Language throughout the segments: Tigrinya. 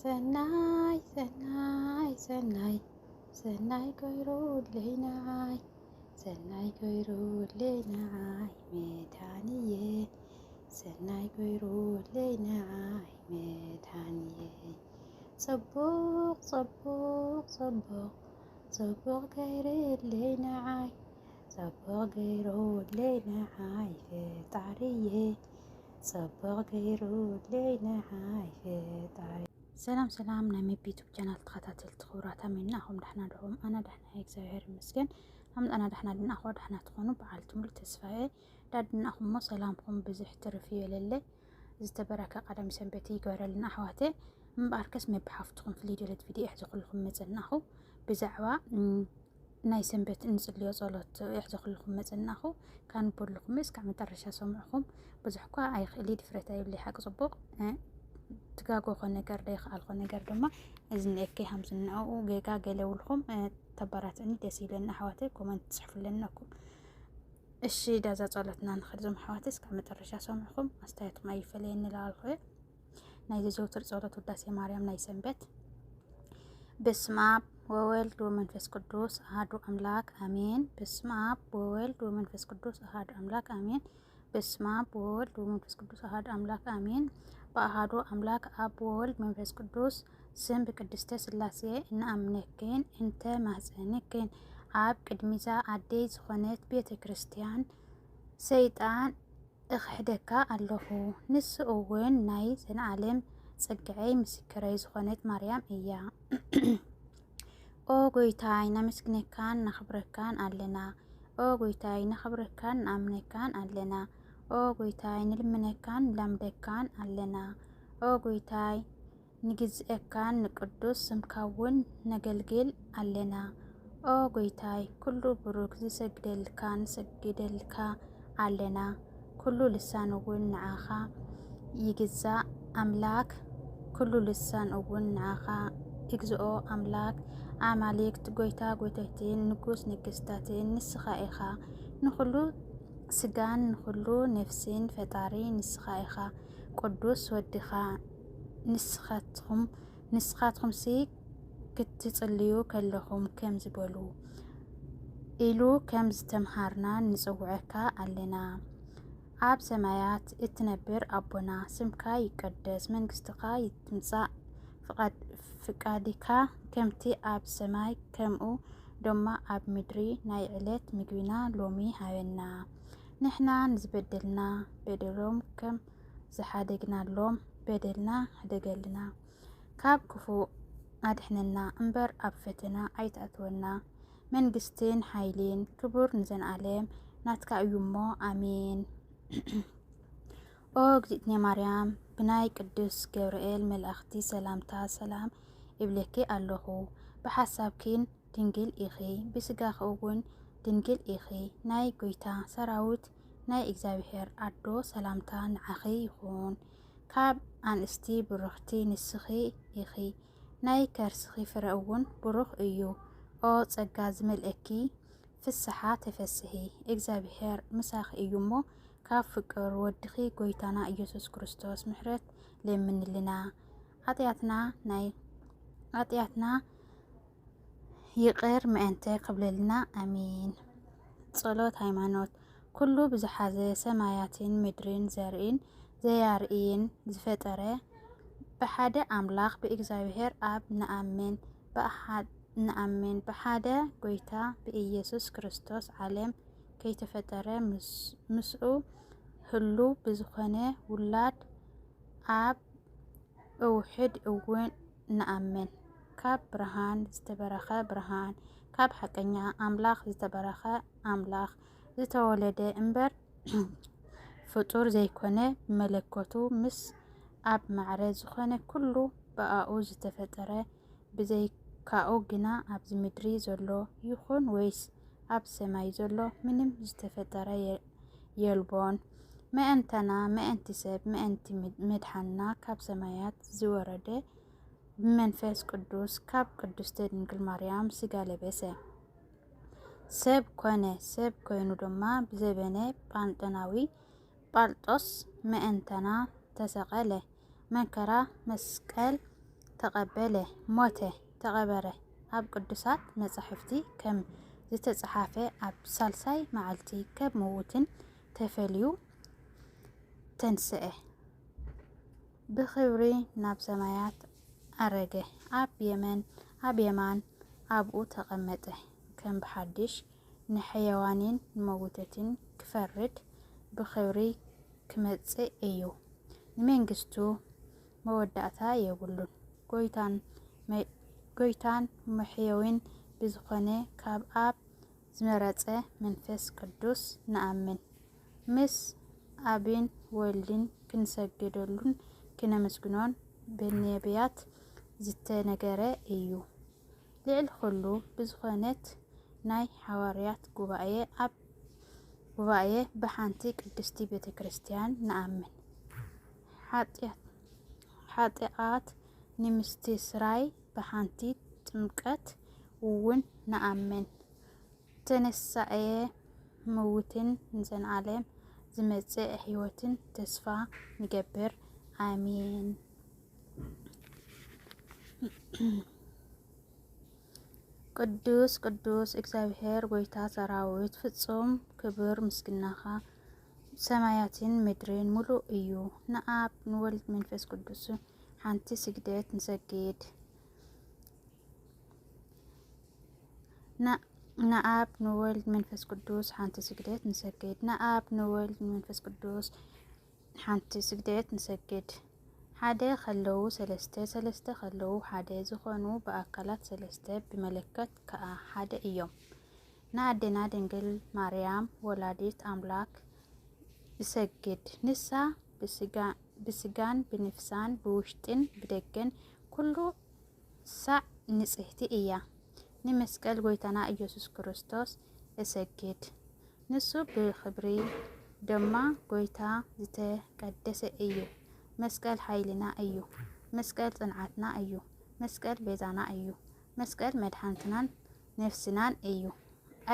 ሰናይ ሰናይ ሰናይ ሰናይ ኮይሩልናይ ሰናይ ኮይሩልናይ መድኃኒየ ሰናይ ኮይሩልናይ መድኃኒየ ጽቡቕ ጽቡቕ ጽቡቕ ጽቡቕ ገይሩልናይ ጽቡቕ ገይሩልናይ ፈጣሪየ ጽቡቕ ገይሩልናይ ፈጣሪ ሰላም ሰላም ናይ ሜቢ ዩቲዩብ ቻናል ተኸታተልቲ ክቡራት ኣሜና ኣኹም ዳሕና ድኹም ኣነ ዳሕና እግዚአብሔር ይመስገን ኣምጣና ዳሕና ድናኹ ዳሕና ትኾኑ በዓልቲ ሙሉእ ተስፋዬ ዳድናኹም ሞ ሰላምኩም ብዙሕ ትርፍ ይበለለ ዝተበረከ ቀዳሚ ሰንበቲ ይገበረልና ኣሕዋቴ እምበኣርከስ መብሓፍትኩም ፍሊድለት ቪድዮ ሕዝኹልኩም መፀናኹ ብዛዕባ ናይ ሰንበት እንጽልዮ ጸሎት ሕዝኹልኩም መፀናኹ ካንበልኩም እስካብ መጨረሻ ሰምዑኩም ብዙሕ እኳ ኣይኽእሊ ድፍረት ኣይብለይ ሓቂ ጽቡቕ ትጋጎ ኮነ ነገር ደይኽኣል ኮነ ነገር ድማ እዚ ንእከ ሃምዝናኡ ጌጋ ገለውልኩም ተባራትኒ ደስ ይለና ኣሕዋተይ ኮመንት ጽሕፉልናኩም እሺ ዳዛ ጸሎትና ንኽድዞም ኣሕዋተይ እስካብ መጨረሻ ሰምዑኩም ኣስተያየትኩም ኣይፈለየኒ ንላልኩ ናይ ዘዘውትር ጸሎት ውዳሴ ማርያም ናይ ሰንበት በስመ አብ ወወልድ ወመንፈስ ቅዱስ አሐዱ አምላክ አሜን። በስመ አብ ወወልድ ወመንፈስ ቅዱስ አሐዱ አምላክ አሜን። በስመ አብ ወወልድ ወመንፈስ ቅዱስ አሐዱ አምላክ አሜን። በአሐዱ አምላክ አብ ወወልድ መንፈስ ቅዱስ ስም በቅድስተ ሥላሴ እንአምነክን እንተ ማህፀንክን አብ ቅድሚዛ አደይ ዝኾነት ቤተ ክርስቲያን ሰይጣን እኽሕደካ ኣለኹ ንስ እውን ናይ ዘለዓለም ጸጋይ ምስክረይ ዝኾነት ማርያም እያ። ኦ ጎይታይ ናመስግነካን ናኽብረካን ኣለና። ኦ ጎይታይ ናኽብረካን ንኣምነካን ኣለና። ኦ ጎይታይ ንልምነካን ንላምደካን ኣለና። ኦ ጎይታይ ንግዝአካን ንቅዱስ ስምካውን ነገልግል ኣለና። ኦ ጎይታይ ኩሉ ብሩክ ዝሰግደልካ ንሰግደልካ ኣለና። ኩሉ ልሳን እውን ንዓኻ ይግዛእ ኣምላክ ኩሉ ልሳን እውን ንዓኻ እግዚኦ ኣምላክ ኣማልክት ጎይታ ጎይታትን ንጉስ ንግስታትን ንስኻ ኢኻ ንኹሉ ስጋን ንኹሉ ነፍስን ፈጣሪ ንስኻ ኢኻ ቅዱስ ወድኻ ንስኻትኩም ሲ ክትጽልዩ ከለኹም ከም ዝበሉ ኢሉ ከም ዝተምሃርና ንጽውዐካ ኣለና። ኣብ ሰማያት እትነብር ኣቦና ስምካ ይቀደስ መንግስትኻ ይትምጻእ ፍቃድካ ከምቲ ኣብ ሰማይ ከምኡ ድማ ኣብ ምድሪ ናይ ዕለት ምግቢና ሎሚ ሃበና ንሕና ንዝበደልና በደሎም ከም ዝሓደግናሎም በደልና ሕደገልና ካብ ክፉእ ኣድሕነና እምበር ኣብ ፈተና ኣይተኣትወና መንግስትን ሓይልን ክቡር ንዘንዓለም ናትካ እዩ እሞ ኣሜን። ኦ እግዝእትነ ማርያም ብናይ ቅዱስ ገብርኤል መልእኽቲ ሰላምታ ሰላም ይብለኪ ኣለኹ ብሓሳብኪን ድንግል ኢኺ ብስጋኺ እውን ድንግል ኢኺ ናይ ጎይታ ሰራዊት ናይ እግዚአብሔር ኣዶ ሰላምታ ንዓኺ ይኹን። ካብ ኣንስቲ ብሩኽቲ ንስኺ ኢኺ ናይ ከርስኺ ፍረ እውን ብሩኽ እዩ። ኦ ጸጋ ዝመልአኪ ፍስሓ ተፈስሒ እግዚአብሔር ምሳኺ እዩ እሞ ካብ ፍቅር ወድኺ ጎይታና ኢየሱስ ክርስቶስ ምሕረት ለምንልና ኃጢአትና ይቅር ምእንተ ክብለልና አሜን። ጸሎት ሃይማኖት ኩሉ ብዝሓዘ ሰማያትን ምድርን ዘርእን ዘያርእን ዝፈጠረ ብሓደ ኣምላኽ ብእግዚአብሔር ኣብ ንኣምን ብሓደ ጎይታ ብኢየሱስ ክርስቶስ ዓለም ከይተፈጠረ ምስኡ ህሉ ብዝኾነ ውላድ ኣብ እውሕድ እውን ንኣምን ካብ ብርሃን ዝተበረኸ ብርሃን ካብ ሓቀኛ ኣምላኽ ዝተበረኸ ኣምላኽ ዝተወለደ እምበር ፍጡር ዘይኮነ መለኮቱ ምስ ኣብ ማዕረ ዝኾነ ኩሉ ብኣኡ ዝተፈጠረ ብዘይካኡ ግና ኣብዚ ምድሪ ዘሎ ይኹን ወይስ ኣብ ሰማይ ዘሎ ምንም ዝተፈጠረ የልቦን። መእንተና መእንቲ ሰብ መእንቲ መድሓንና ካብ ሰማያት ዝወረደ ብመንፈስ ቅዱስ ካብ ቅድስተ ድንግል ማርያም ስጋ ለበሰ ሰብ ኮነ ሰብ ኮይኑ ድማ ብዘበነ ጳንጦናዊ ጳልጦስ መእንተና ተሰቐለ መከራ መስቀል ተቀበለ ሞተ ተቀበረ ኣብ ቅዱሳት መጻሕፍቲ ከም ዝተጻሕፈ ኣብ ሳልሳይ መዓልቲ ከብ ሞትን ተፈልዩ ተንስአ ብኽብሪ ናብ ሰማያት አረገ ኣብ የማን ኣብኡ ተቐመጠ ከም ብሓድሽ ንሕያዋንን ንመውተትን ክፈርድ ብኽብሪ ክመጽእ እዩ። ንመንግስቱ መወዳእታ የብሉን። ጎይታን መሕየዊን ብዝኾነ ካብ ኣብ ዝመረጸ መንፈስ ቅዱስ ንኣምን። ምስ ኣብን ወልድን ክንሰግደሉን ክነመስግኖን ብነቢያት ዝተነገረ እዩ። ልዕሊ ኩሉ ብዝኾነት ናይ ሐዋርያት ጉባኤ ብሓንቲ ቅድስቲ ቤተ ክርስቲያን ንኣምን። ኃጢአት ንምስትስራይ ብሓንቲ ጥምቀት እውን ንኣምን። ተነሳኤ መውትን ንዘለዓለም ዝመጽእ ሕይወትን ተስፋ ንገብር ኣሜን። ቅዱስ ቅዱስ እግዚአብሔር ጎይታ ሰራዊት ፍጹም ክብር ምስግናኻ ሰማያትን ምድርን ሙሉእ እዩ። ንኣብ ንወልድ መንፈስ ቅዱስ ሓንቲ ስግደት ንሰግድ። ንኣብ ንወልድ መንፈስ ቅዱስ ሓንቲ ስግደት ንሰግድ። ንኣብ ንወልድ መንፈስ ቅዱስ ሓንቲ ስግደት ንሰግድ። ሓደ ኸለዉ ሰለስተ ሰለስተ ኸለዉ ሓደ ዝኾኑ ብኣካላት ሰለስተ ብመለከት ከዓ ሓደ እዮም። ንኣዴና ድንግል ማርያም ወላዲት ኣምላክ ይሰግድ። ንሳ ብስጋን ብንፍሳን ብውሽጥን ብደገን ኩሉ ሳዕ ንጽሕቲ እያ። ንመስቀል ጎይታና ኢየሱስ ክርስቶስ እሰግድ። ንሱ ብኽብሪ ድማ ጎይታ ዝተቀደሰ እዩ። መስቀል ኃይልና እዩ። መስቀል ጽንዓትና እዩ። መስቀል ቤዛና እዩ። መስቀል መድኃንትናን ነፍስናን እዩ።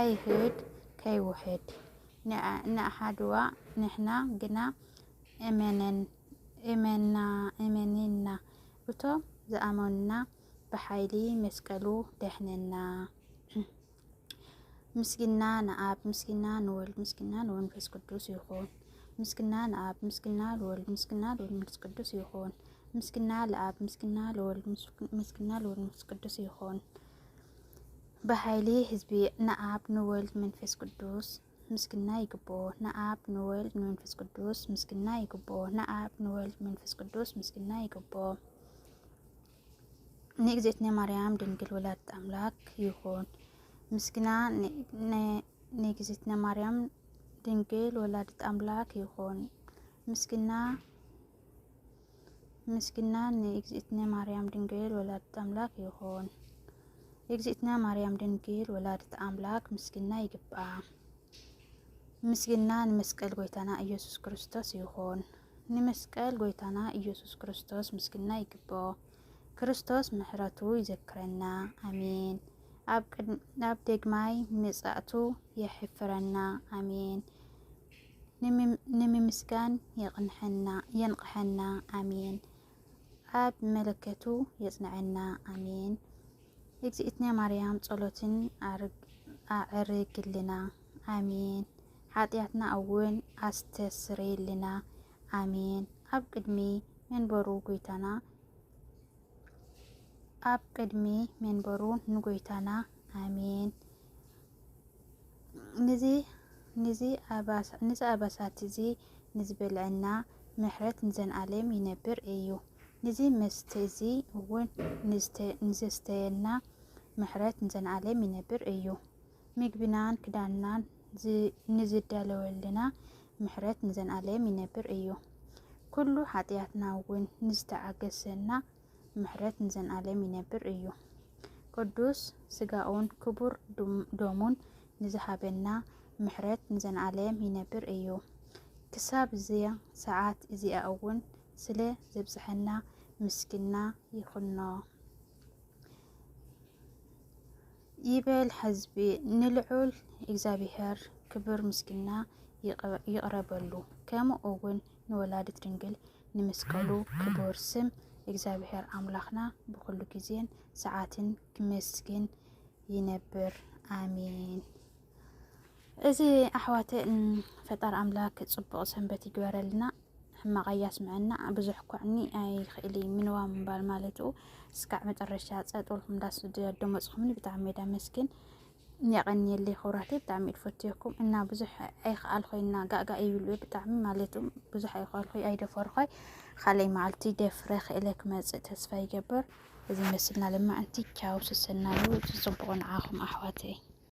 ኣይሁድ ከይውሕድ ንኣሓድዋ ንሕና ግና እመንና እቶም ዝኣመኑና ብሓይሊ መስቀሉ ደሕነና። ምስግና ንኣብ ምስግና ንወልድ ምስግና ንመንፈስ ቅዱስ ይኹን። ምስግና ንኣብ ምስግና ለወልድ ምስግና ለመንፈስ ቅዱስ ይኹን። ምስግና ለኣብ ምስግና ለወልድ ምስግና ለመንፈስ ቅዱስ ይኹን። በኃይሊ ህዝቢ ንኣብ ንወልድ መንፈስ ቅዱስ ምስግና ይግብኦ። ንኣብ ንወልድ መንፈስ ቅዱስ ምስግና ይግብኦ። ንኣብ ንወልድ መንፈስ ቅዱስ ምስግና ይግብኦ። ንእግዝእትነ ማርያም ድንግል ወላዲተ አምላክ ይኹን። ምስግና ንእግዝእትነ ማርያም ድንግል ወላዲተ አምላክ ይኹን። ምስግና ንእግዝእትነ ማርያም ድንግል ወላዲተ አምላክ ይኹን። እግዝእትነ ማርያም ድንግል ወላዲተ አምላክ ምስግና ይግብኣ። ምስግና ንመስቀል ጎይታና ኢየሱስ ክርስቶስ ይኹን። ንመስቀል ጎይታና ኢየሱስ ክርስቶስ ምስግና ይግብኦ። ክርስቶስ ምሕረቱ ይዘክረና አሜን። ኣብ ደግማይ ምጽአቱ የሕፍረና አሜን። ንምምስጋን የንቅሐና አሜን። ኣብ መለከቱ የጽንዐና አሜን። እግዝእትነ ማርያም ጸሎትን ኣዕርግልና አሜን። ኃጢአትና እውን ኣስተስርየልና አሜን። ኣብ ቅድሚ መንበሩ ንጎይታና አሜን። ንዚ ኣባሳት እዚ ንዝበልዐና ምሕረት ንዘለዓለም ይነብር እዩ። ንዚ መስተ እዚ እውን ንዘስተየና ምሕረት ንዘለዓለም ይነብር እዩ። ምግብናን ክዳንናን ንዝዳለወልና ምሕረት ንዘለዓለም ይነብር እዩ። ኩሉ ኃጢአትና እውን ንዝተዓገሰና ምሕረት ንዘለዓለም ይነብር እዩ። ቅዱስ ስጋኡን ክቡር ደሙን ንዝሃበና ምሕረት ንዘለዓለም ይነብር እዩ። ክሳብ እዚያ ሰዓት እዚኣ እውን ስለ ዘብጽሐና ምስግና ይኹኖ ይበል ሕዝቢ። ንልዑል እግዚአብሔር ክብር ምስግና ይቕረበሉ። ከምኡ እውን ንወላዲት ድንግል ንመስቀሉ ክቡር ስም እግዚአብሔር አምላኽና ብኩሉ ግዜን ሰዓትን ክመስግን ይነብር አሜን። እዚ ኣሕዋተ ፈጣሪ ኣምላክ ጽቡቕ ሰንበት ይግበረልና። ሕማቕ ኣያስምዐና ብዙሕ ኳዕኒ ኣይኽእል ምንዋም እምባል ማለቱ እስካዕ መጨረሻ ፀጦልኩም እንዳስደመፅኩምኒ ብጣዕሚ መስግን يقني خوراتي بتعمل فتيكم إنها بزح أي خال خوينا جا يقولوا بتعمل مالتهم بزح أي خال خوي أي دفر خوي خلي معلتي دفرخ إليك ما تسفى يجبر إذا مثلنا لما أنتي كاوس السنة وتصبغون عاهم أحواتي.